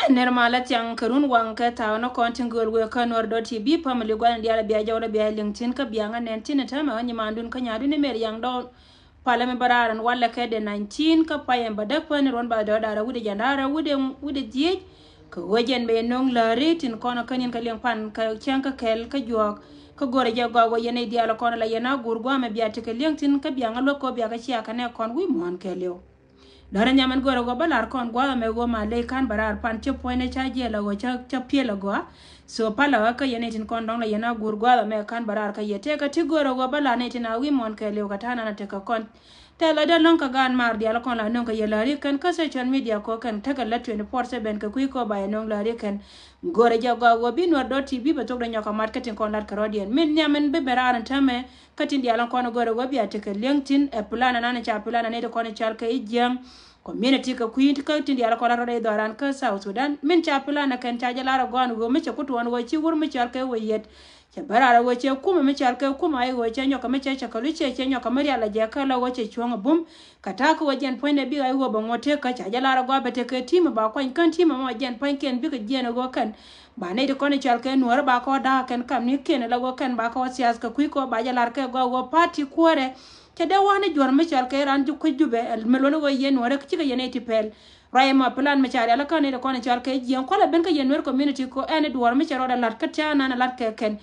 Nermala tiang karun wangka tao no konting gol we kan ordo TV family gwan dia bia jawla bia LinkedIn ka bianga nentin ta ma nyamandun ka nyadu ne mer yang do pala me bararan wala ka de 19 ka payem badak pan ron ba do dara wude jandara wude die ka wajen be nong lari tin kono kanin ka leng pan ka tiang ka kel ka jok ka gore ja go yene dia la kono la yena gurgwa me bia te ka LinkedIn ka bianga loko bia ka chia ka ne kon wi mon kelio dara nyaman goro go balar kon gwa me go ma le kan barar pan che poine cha je la go cha piela go so pala ka yene tin kon dong la yena gur gwa me kan barar ka yete ka ti goro go bala ne tin awi mon ka le ka tana na te ka kon te la da lon ka gan mar dia la kon la non ka yela ri kan ka social media ko kan ta ka la 24/7 ka ku ko ba non la ri kan gore ja go bi no do tv ba to da nyaka marketing kon la ka rodien min nyamen be beraran tame katin dia lan kon gore go bi ateke LinkedIn e plana na cha plana ne de kon chal ka ijam community ka kuit ka tin dia la kon rode doran ka South Sudan min cha plana kan cha jala go go me cha kutu wan go chi wur me chal ka wayet cha barara go che kuma me chal ka kuma ai go che nyoka me cha ka lu che nyoka me ya la je ka la go che chuanga bum kata ko wajen point bi ai go bangote ka cha jala go ba te ka tim ba ko kan tim ma wajen point ken bi ka je na go kan ba ne de kon chal ka nuor ba ko da kan kam ni ken la go kan ba ko sias ka ku ko ba jala ka go party kuore ke de wane jor me chal ka ran ju ku jube me lo go yen nuor ka ci ka yene ti pel Rayma plan me chari ala kane de kon chal ka jian ko la ben ka yenwer community ko ene duwar me charo da lat ka tana na lat ka ken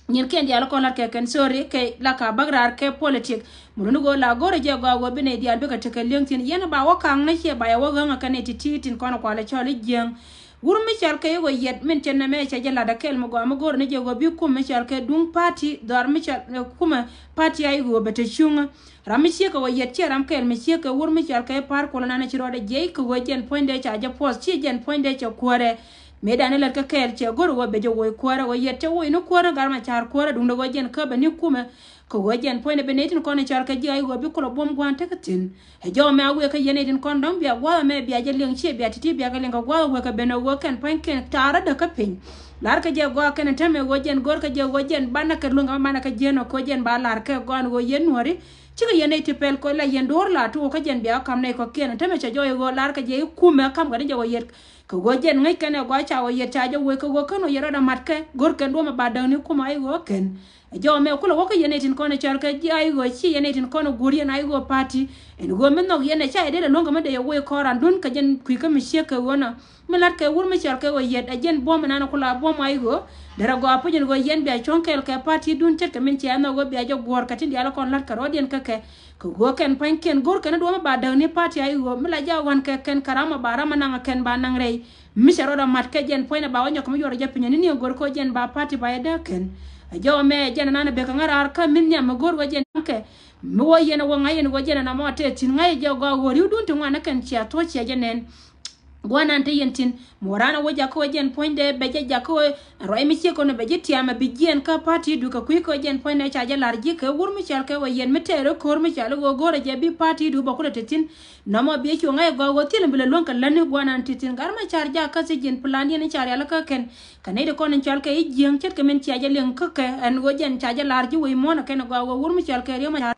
nyen ken dia la kon lat ka ken sorry ke la ka bagrar ke politique munu go la gore je go bine dia be ka te ka LinkedIn yena ba wakang na che ba ya waga kane titin kon ko la chali jian wur me chal ka yo yet men chen na me cha jala da kel mo go ne je go bi kum me chal ka dung party dar me chal kuma party ay go bete chunga ramichie ka yet che ram kel me che ka wur me chal ka par ko na chiro de je ko wajen point de cha ja post che jen point de cha kore me dane la ka kel che gor go be jo wo kore wo yet che wo no kore gar ma char kore dung do jen ka be ni kuma ko wajen point be netin ko ne chal ka je ay go bi ko bom gwan te ka tin e jo me awe ka yenetin kon dom bia gwa me bia je leng che bia titi bia ka leng gwa wo ka be no wo kan point ken tara da ka pin lar ka je gwa kan teme wajen gor ka je wajen bana ka lunga mana ka je no ko jen ba lar ka gwan go yen wori chiga yene tipel ko la yendor la to ka jen bia kam ne ko ken teme cha jo go lar ka je kuma kam ga je wo yet ko go jen ngai kan go cha wo yet cha jo wo ko go kan o yero da mat ka gor ken do ma ba da ni kuma ai go ken jo me ko wo ka yene tin ko ne char ka ji ai go chi yene tin ko no guri na ai go party en go men no yene cha de longa me de wo ko ran dun ka jen ku ka mi she ka wona me lat ka wur me char ka wo yet a jen bom na ko la bom ai go dara go apu jen go yen bia chonkel ka party dun chet ka min chi na go bia jo gor ka tin dia la kon lat ka rodien ka ke ko go ken pan ken gor ka na do ma ba da ni party ai go me la ja wan ka ken karama ba rama na ken ba nang rei mi charo da mat ka jen point ba wonyo ko mi yor ja pinya ni gor ko jen ba party ba da ken jo me jen na be ka ngara ka min nya ma gor go jen ke mo yena wo ngai en go jen na mo te tin ngai jo go wori dun to ngana ken chia to chia jenen gwana nte yentin morana woja ko jen poinde beje jako roi mi che ko no beje tiama bijien ka party du ka ku ko jen poinde cha ja larji ka wur mi chal ka wo yen metero kor mi chal go gore je bi party du ba ko tetin no mo bi ko ngai go til bile lon ka lani gwana ntitin gar ma char ja ka se jen plan yen char ala ka ken kanai de ko nen chal ka ijien chet ka men cha ja len ka ka an go jen cha ja larji wo mo na ken go wur mi chal ka re ma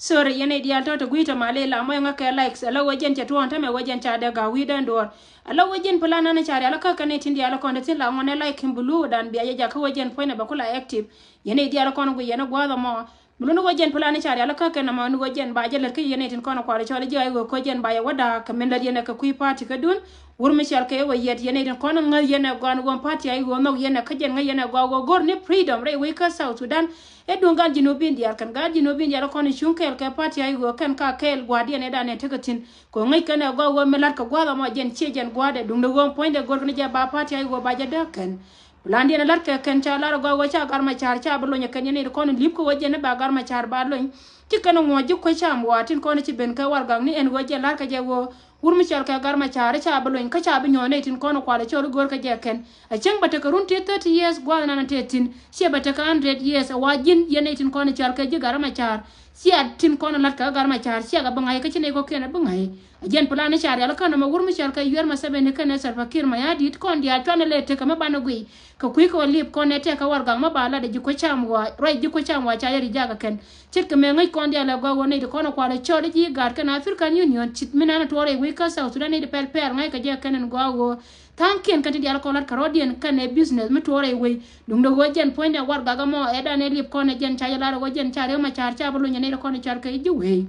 sorry yene dial to guita male la mo nga ka likes ala wajen cha to anta me wajen cha daga widan dor ala wajen plana na chari ala ka kane tindi ala konde tin la ngone like blue dan biya ja ka wajen point ba kula active yene dial ko ngo yene gwa mo mulu wajen plana chari ala ka kana mo wajen ba jale ka yene tin kono kwale chale jay go ko jen ba ya wada ka men la yene ka kui party ka dun wur mi chal ka wayet yene tin kono ngal yene gwan gon party ay go no yene ka jen ngal yene go gor ni freedom re we ka South Sudan edungan jinubin diar kan ga jinubin diar ko ni shunkel ka party ay go kan ka kel gwadi ne da ne tegatin ko ngai kan go melat ka gwada mo jen chejen gwade dung go point de gor ni ja ba party ay go ba ja kan blandi ne lat ka kan cha lar go cha gar ma char cha blo nya kan ne ko ni lip ko waje ne ba gar ma char ba loñ ci kan ngo ji ko cha mo watin ko ni ci ben ka war gang ni en waje lar ka je wo wur mi chal ka gar ma char cha blo ka cha bi nyone tin ko no kwale chor gor ka je ken a cheng bata ka run 30 years gwa na na tetin she bata ka 100 years wajin yene tin ko ni chal ka je gar ma char sia tin kono lat ka gar ma char sia ga bangai ka chine ko kena bangai jen plan char ya kana ma wurmi char ka yer ma sabe ne kana Salva Kiir ma ya dit kon dia tone le te ka ma bana gui ka kui ko lip kon ne te ka war gang ma bala de jiko cham wa roi jiko cham wa cha yari jaga ken chit ka me ngai kon dia la go woni de kono kwa le chode ji gar kana African Union chit mina na tore wi ka South Sudan ne de pel per ngai ka je kanen go tanken kan dia ko lat karodian kan e business mi tore wi dum do gojen point war gaga mo eda ne lip kon ne jen cha yala gojen cha re ma char cha bulu ne ko ne char ka ji we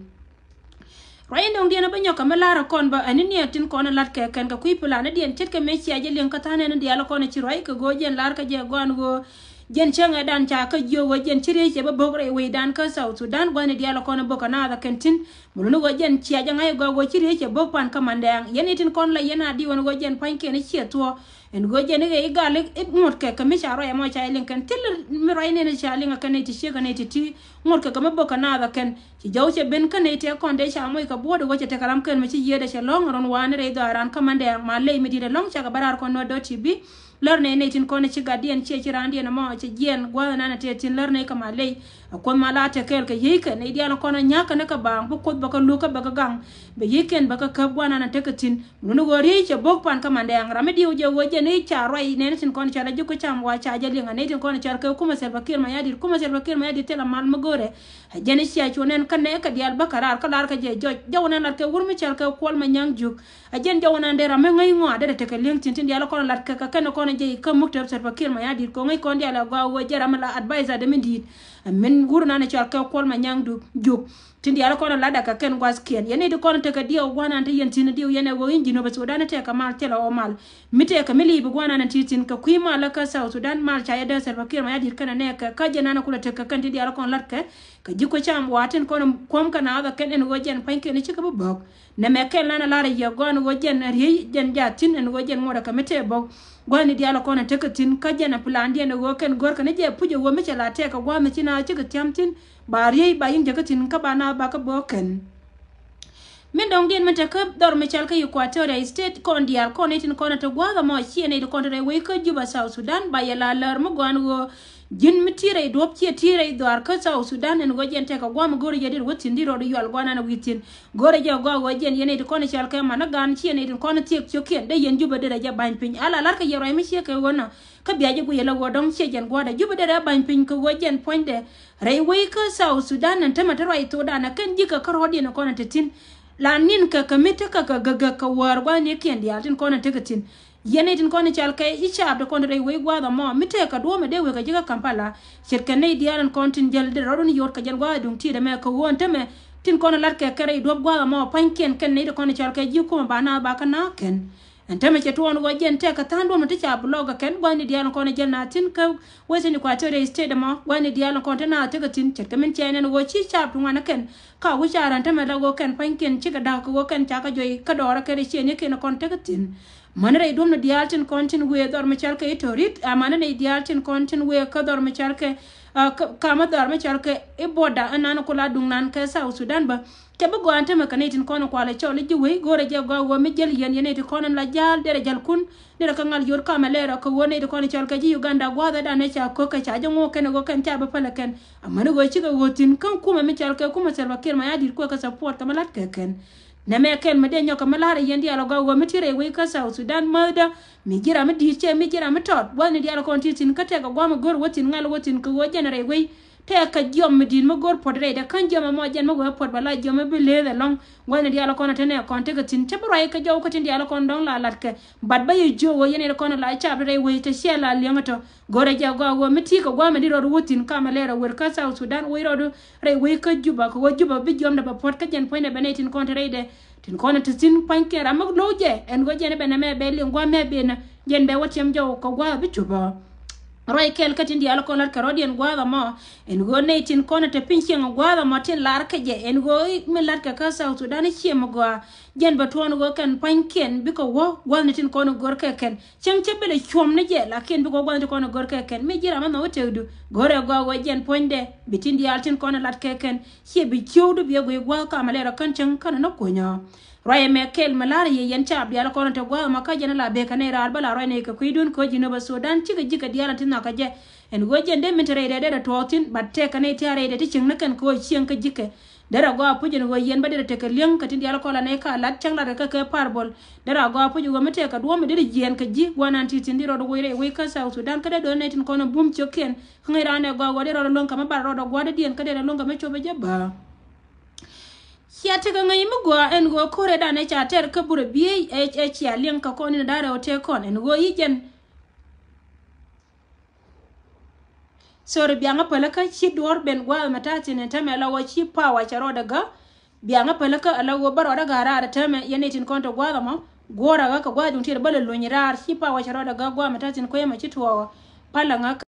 Ryan dong dia na banyo ka malara kon ba anini atin kon lat ke kan ka kui pula na dien chet ka me chi aje len ka tane na dia la kon chi roi ka gojen lar ka je gon go jen changa dan cha ka jo go jen chire che ba bogre we dan ka South Sudan go ne dia la kon bo kana da kentin mulu go jen chi aje ngai go go chire che bo pan ka mandang yen itin kon la yena di won go jen pan ke ne chi to en go jen ge igale mot ke ka me cha roi mo cha len kan til mi roi ne cha len ka ne ti she ka ne ti mot ka ma bo kana da ken ci jaw ce ben kan ne te kon de cha moy ka bodo go te karam ken ma ci yede che long ron wane re do aran kamande ma lay mi di de long cha ka barar kon no do ti bi lor ne ne tin kon ci gadien ci randi na mo ci jen gwa na na te tin lor ne ka ma lay kon ma la te kel ka yeke ne dia na kon nya ka ne ka ba bu ko ba ka lu ka ba ka gang be yeken ba ka gwa na te ka tin no go ri che bok pan kamande ang ramedi u je wo je ne cha roi ne tin kon cha la ju ko cham wa cha je linga ne tin kon cha ka kuma Salva Kiir ma yadi kuma Salva Kiir ma yadi te la mal ma gore jeni sia chonen kan ne ka dial bakarar ka lar ka je joj jawna lar ka wurmi chal ka kol ma nyang juk ajen jawna ndera me ngai ngo de te ka leng tin tin dial ko lar ka kan ko ne je ka muktab Salva Kiir ma yadi ko ngai kon dial ga wo jara mala advisor de min dit men gurna ne chal ka kol ma nyang juk tin dial ko la da ka ken was ken yene de ko te ka dio wana te yen tin dio yene go inji no ba Sudan te ka mal tela o mal mite ka mili bu wana na tin ka kuima la ka South Sudan mal cha yede Salva Kiir ma yadi kana ne ka jena na kula te ka kan dial ko lar ka jiko cham waten kono kom kana da ken en gojen panke ne chika bok ne me ken na la ya gon gojen ri jen jatin en gojen ngoda ka mete bok gwani diala kono tekatin ka jena plan die ne go ken gor ka ne je puje wo me chala te ka gwa me china chika tiamtin bari ba yin jakatin ka bana ba ka boken min dong dien mata ka dor me chal ka Equatorial State kon dial kono tin kono to gwa ga mo chi ne de kono re we ka Juba South Sudan ba ya la lar mo gwan go jin mitire do pye tire do ar ka South Sudan en go jen te ka gwa mo gore yedir wotin diro do yal gwana na witin gore je go jen yene de kono chal ka mana gan chi ne de kono tiek choken de yen Juba de ja ban pin ala lar ka yero mi she ka wona ka biaje ku yela go dong che jen gwa da Juba de ban pin ko go jen point de re we ka South Sudan nan tama taro ito da na kan jika kar hodi na kono tetin la nin ka kamita ka gaga ka war gwa ne ken dia tin kono tegatin yene tin kono chal ka icha da kono re we gwa da mo mite ka do me de we ka jiga Kampala shirka ne dia ran kontin jel de rodon yor ka jen gwa dum ti de me ka won teme tin kono lat ka kare do gwa da mo panken ken ne de kono chal ka ji ko ba na ba ka na ken antame che tuon go jen te ka tando no te cha bloga ken gwa ni dia ran kono jen na tin ka we tin Equatorial State mo gwa ni dia ran kono na te ka tin che men che ne go chi cha tu na ken ka wu cha ran tame da go ken panken chi ka da ko go ken cha ka joy ka do ra kare che ne ken kon te ka tin manere dum no dialtin kontin we dor me chalke itorit manene dialtin kontin we ka dor me chalke kama dor me chalke e boda anana kula dungnan ka South Sudan ba ke bu ante me kanetin kono kwale chole jiwe gore je go wo me jel yen yene ti kono la jal dere jal kun dere ka ngal yor kama lera ko woni de kono chalke ji Uganda gwa da ne cha ko ka cha jongo ken go ken cha ba pala ken amane go chi ga wotin kan kuma me chalke kuma Salva Kiir ma yadir ko ka support ka malat ke ken na me ken me de nyoka malara yendi ala go wo mitire we ka South Sudan mada mi gira mi di che mi gira mi tot woni di ala kontin ka te ga gwa ma gor wotin ngal wotin ko wo genere we te ka jom mi din ma gor podre de kan jom ma jen ma go pod bala jom be le de long woni di ala kono tene kon te ka tin te bro ka jaw ko tin di ala kon dong la lat ke bad ba yu jo wo yene kono la cha bre we te shela liangato gore ja go wo miti ko gwa ma di ro wotin ka ma lera wer ka South Sudan we ro re we ka Juba ko Juba bi jom da ba pod ka jen point be ne tin kon te de tin kono tin panke ra mag loje en go jene be na me be li ngwa me be na jen be watem jaw ko gwa bi Juba roi kel katin di ala konar karodien gwada mo en go ne tin kono te pinchen gwada mo tin lar ka je en go mi lar ka South Sudan chi mo go jen ba ton go kan panken biko wo gwada tin kono gor ka ken cheng chebele chom ne je lakin biko gwada kono gor ka ken mi jira ma no tewdu gore go go jen ponde bitin di altin kono lat ka ken chi bi chewdu bi go gwa ka malera kan cheng kan no konyo roye mekel malar ye yen cha biala kono te gwa maka jena la be kane rar bala roye ne ka kuidun ko jino ba Sudan chiga jika diala tin ka je en go jende mintere de da totin batte kane tiare de tichin nakan ko chiang ka jike dara go apujin go yen badere te ka liang ka tin diala kola ne ka lat chang la ka ka parbol dara go apuju go mete ka duo me de jen ka ji gwanan titin diro do wire we ka South Sudan ka de do netin kono bum choken ngira ne go go de ro lon ka ma bar ro do go de dien ka de lon ka me chobe je ba ya te ga ngai mugwa en go kore da ne cha ter ka bure bi ya liang ka koni dara o te kon en go yijen sore bianga palaka chi dor ben gwa matati ne tame la wa chi power charo daga bianga palaka ala go baro daga ra tame yenetin konto gwa ma gora ga ka gwa dun tire balalo nyirar chi power charo daga gwa matati ko yema chi to palanga